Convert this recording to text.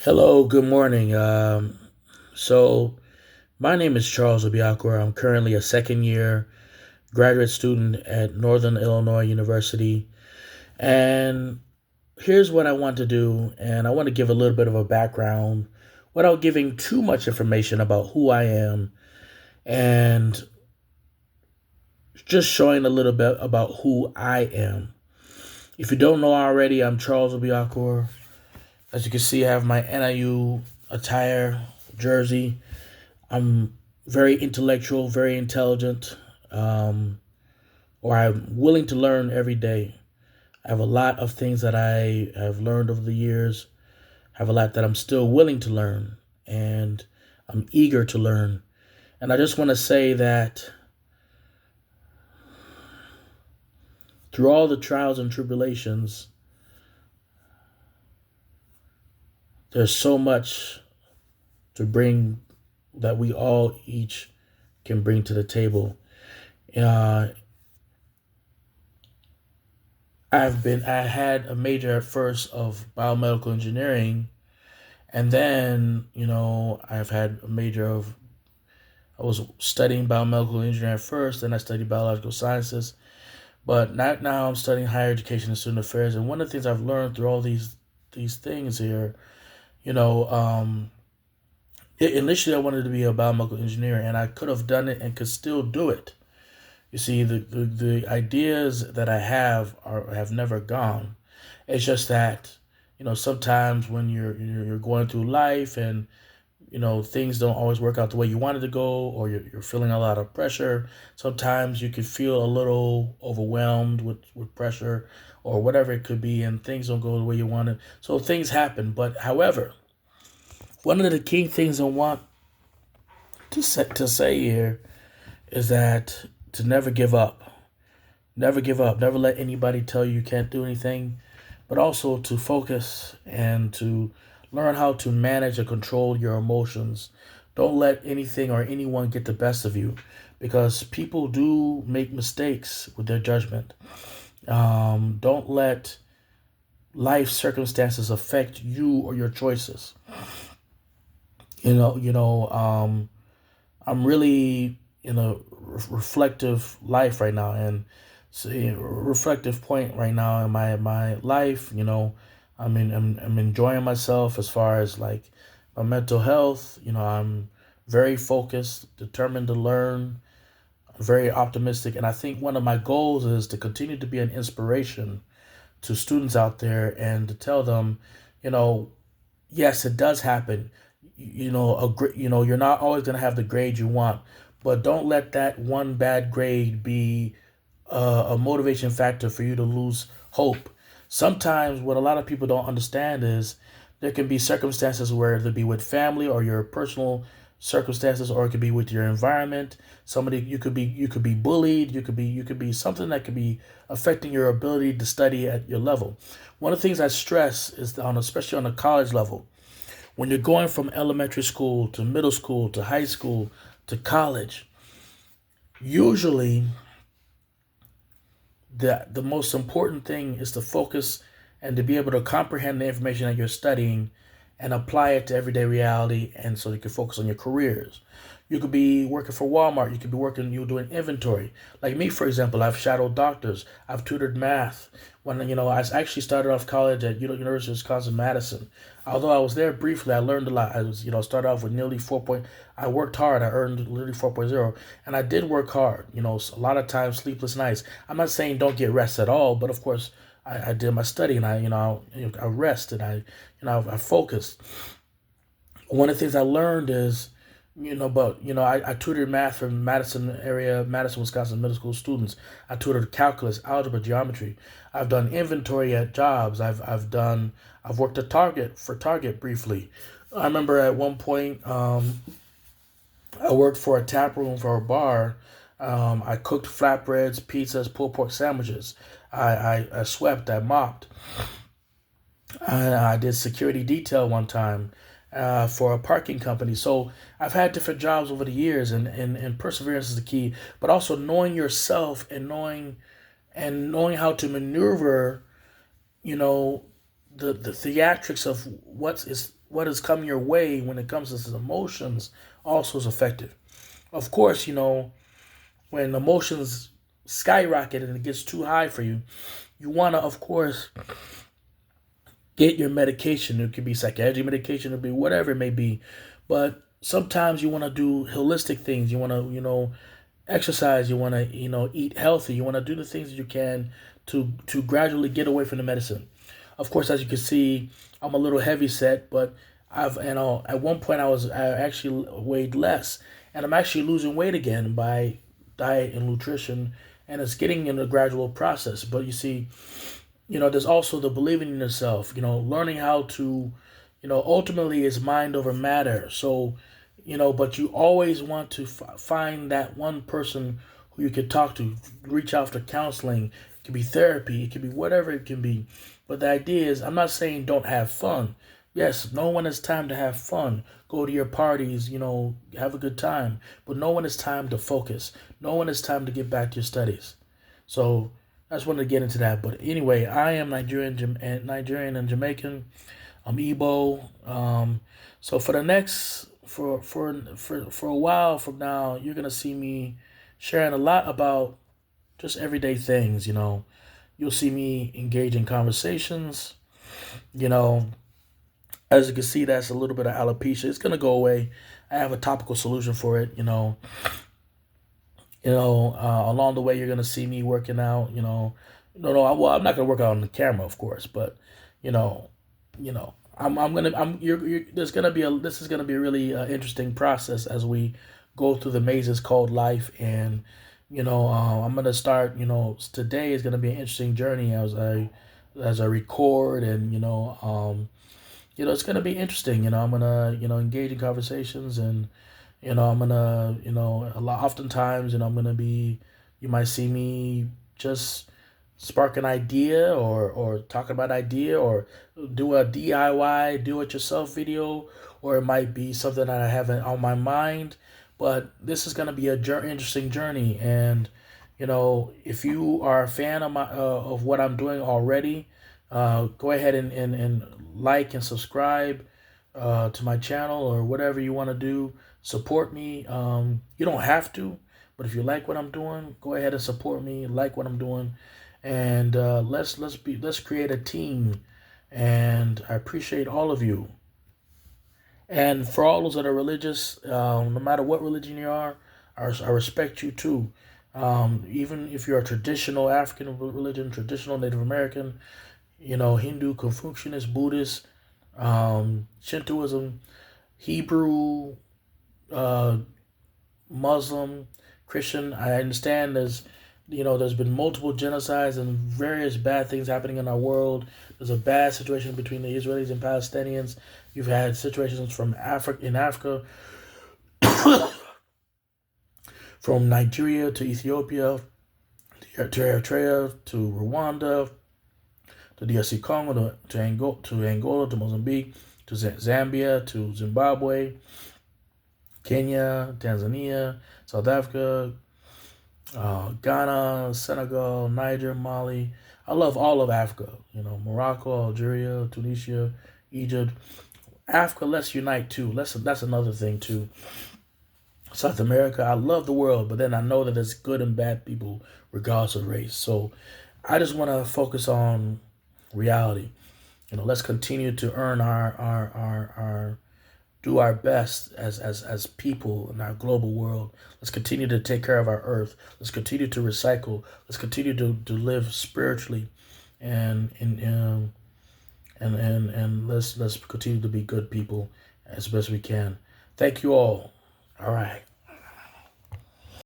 Hello, good morning. So, my name is Charles Obiakwer. I'm currently a second year graduate student at Northern Illinois University. And here's what I want to do. And I want to give a little bit of a background without giving too much information about who I am and just showing a little bit about who I am. If you don't know already, I'm Charles Obiakwer. As you can see, I have my NIU attire jersey. I'm very intellectual, very intelligent, um, or I'm willing to learn every day. I have a lot of things that I have learned over the years. I have a lot that I'm still willing to learn, and I'm eager to learn. And I just want to say that through all the trials and tribulations, there's so much to bring that we all each can bring to the table. Uh, I had a major at first of biomedical engineering, and then I've had a major of I was studying biomedical engineering at first, then I studied biological sciences, but not now I'm studying higher education and student affairs. And one of the things I've learned through all these things here, you know, initially I wanted to be a biomedical engineer, and I could have done it and could still do it. You see, the ideas that I have never gone. It's just that sometimes when you're going through life and things don't always work out the way you wanted to go, or you're feeling a lot of pressure. Sometimes you can feel a little overwhelmed with pressure or whatever it could be, and things don't go the way you wanted. So things happen. But however, one of the key things I want to say here is that to never give up. Never give up. Never let anybody tell you can't do anything, but also to focus and to learn how to manage and control your emotions. Don't let anything or anyone get the best of you because people do make mistakes with their judgment. Don't let life circumstances affect you or your choices. I'm really in a reflective life right now, and it's a reflective point right now in my life. I'm enjoying myself as far as like my mental health. I'm very focused, determined to learn. I'm very optimistic, and I think one of my goals is to continue to be an inspiration to students out there and to tell them, you know, yes, it does happen. You're not always going to have the grade you want, but don't let that one bad grade be a motivation factor for you to lose hope. Sometimes what a lot of people don't understand is there can be circumstances where it be with family or your personal circumstances, or it could be with your environment. Somebody you could be bullied, you could be something that could be affecting your ability to study at your level. One of the things I stress is especially on the college level, when you're going from elementary school to middle school to high school to college, usually the most important thing is to focus and to be able to comprehend the information that you're studying and apply it to everyday reality, and so you can focus on your careers. You could be working for Walmart, you could be working, you're doing inventory. Like me, for example, I've shadowed doctors, I've tutored math. When I actually started off college at University of Wisconsin Madison. Although I was there briefly, I learned a lot. I was started off with nearly 4 point. I worked hard. I earned nearly 4.0, and I did work hard. A lot of times, sleepless nights. I'm not saying don't get rest at all, but of course, I did my study, and I rested. I focused. One of the things I learned is, I tutored math for Madison, Wisconsin middle school students. I tutored calculus, algebra, geometry. I've done inventory at jobs. I've worked at Target briefly. I remember at one point, I worked for a tap room for a bar. I cooked flatbreads, pizzas, pulled pork sandwiches. I swept, I mopped. I did security detail one time for a parking company. So I've had different jobs over the years, and perseverance is the key. But also knowing yourself and knowing how to maneuver, you know, the theatrics of what is coming your way when it comes to his emotions also is effective. Of course, when emotions skyrocket and it gets too high for you, you want to, of course, get your medication. It could be psychiatric medication, it could be whatever it may be. But sometimes you want to do holistic things. You want to, exercise. You want to, eat healthy. You want to do the things that you can to gradually get away from the medicine. Of course, as you can see, I'm a little heavy set, but at one point I actually weighed less, and I'm actually losing weight again by diet and nutrition, and it's getting in a gradual process. But you see, there's also the believing in yourself, learning how to, ultimately is mind over matter. So, but you always want to find that one person who you can talk to, reach out for counseling. It could be therapy, it could be whatever it can be. But the idea is, I'm not saying don't have fun. Yes, no one has time to have fun. Go to your parties, have a good time. But no one has time to focus. No one has time to get back to your studies. So I just wanted to get into that. But anyway, I am Nigerian and Jamaican. I'm Igbo. So for the next for a while from now, you're gonna see me sharing a lot about just everyday things. You'll see me engage in conversations. You know, as you can see, that's a little bit of alopecia. It's gonna go away. I have a topical solution for it. Along the way, you're gonna see me working out. Well, I'm not gonna work out on the camera, of course, but you know, I'm gonna, there's gonna be this is gonna be a really interesting process as we go through the mazes called life, and I'm gonna start. Today is gonna be an interesting journey as I record, and it's gonna be interesting. I'm gonna, engage in conversations, and I'm gonna, a lot, oftentimes, I'm gonna be, you might see me just spark an idea, or talk about idea, or do a DIY, do it yourself video, or it might be something that I have on my mind. But this is gonna be a interesting journey, and if you are a fan of what I'm doing already, go ahead and like and subscribe to my channel, or whatever you want to do. Support me. You don't have to, but if you like what I'm doing, go ahead and support me. Like what I'm doing, and let's create a team. And I appreciate all of you. And for all those that are religious, no matter what religion you are, I respect you too. Even if you're a traditional African religion, traditional Native American, Hindu, Confucianist, Buddhist, Shintoism, Hebrew, uh, Muslim, Christian. I understand there's been multiple genocides and various bad things happening in our world. There's a bad situation between the Israelis and Palestinians. You've had situations from Africa, from Nigeria to Ethiopia, to Eritrea, to Rwanda, to DRC Congo, to Angola, to Mozambique, to Zambia, to Zimbabwe, Kenya, Tanzania, South Africa, Ghana, Senegal, Niger, Mali. I love all of Africa. Morocco, Algeria, Tunisia, Egypt. Africa, let's unite too. That's another thing too. South America, I love the world, but then I know that there's good and bad people regardless of race. So I just want to focus on reality. Let's continue to earn our do our best as people in our global world. Let's continue to take care of our earth. Let's continue to recycle. Let's continue to live spiritually, and let's continue to be good people as best we can. Thank you all. All right.